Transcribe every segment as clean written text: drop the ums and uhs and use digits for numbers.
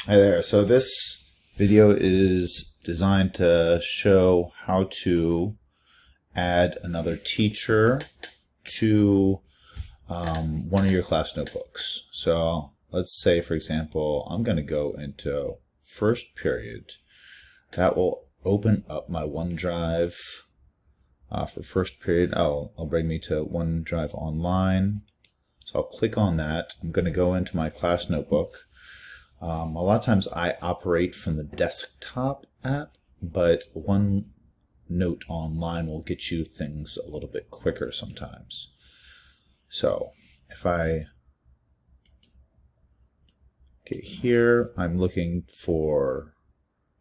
Hi there. So this video is designed to show how to add another teacher to one of your class notebooks. So let's say, for example, I'm going to go into first period. That will open up my OneDrive for first period. It'll bring me to OneDrive Online. So I'll click on that. I'm going to go into my class notebook. A lot of times I operate from the desktop app, but OneNote Online will get you things a little bit quicker sometimes. So if I get here, I'm looking for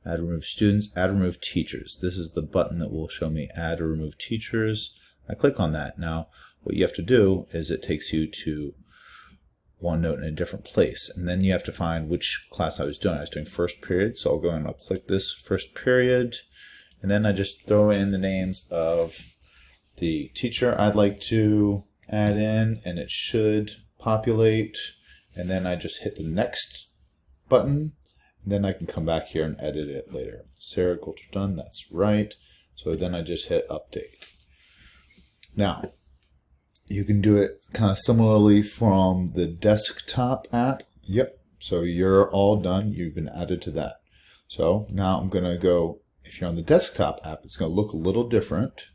add or remove students, add or remove teachers. This is the button that will show me add or remove teachers. I click on that. Now what you have to do is it takes you to OneNote in a different place, and then you have to find which class I was doing. I was doing first period, so I'll go and I'll click this first period, and then I just throw in the names of the teacher I'd like to add in, and it should populate, and then I just hit the next button, and then I can come back here and edit it later. Sarah Coulter done, that's right. So then I just hit update. Now you can do it kind of similarly from the desktop app. Yep, so you're all done. You've been added to that. So now I'm going to go, if you're on the desktop app, it's going to look a little different.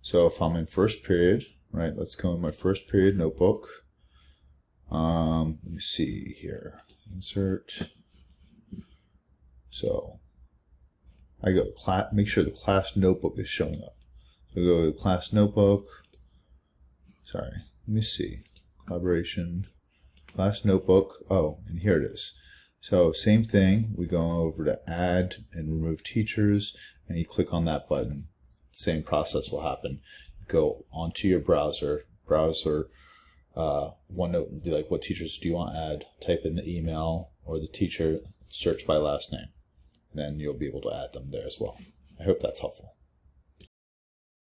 So if I'm in first period, right, let's go in my first period notebook. Let me see here, insert. So I go make sure the class notebook is showing up. So I go to class notebook. Sorry, let me see. Collaboration, class notebook. Oh, and here it is. So same thing. We go over to add and remove teachers, and you click on that button. Same process will happen. Go onto your browser, OneNote, and be like, what teachers do you want to add? Type in the email or the teacher, search by last name. And then you'll be able to add them there as well. I hope that's helpful.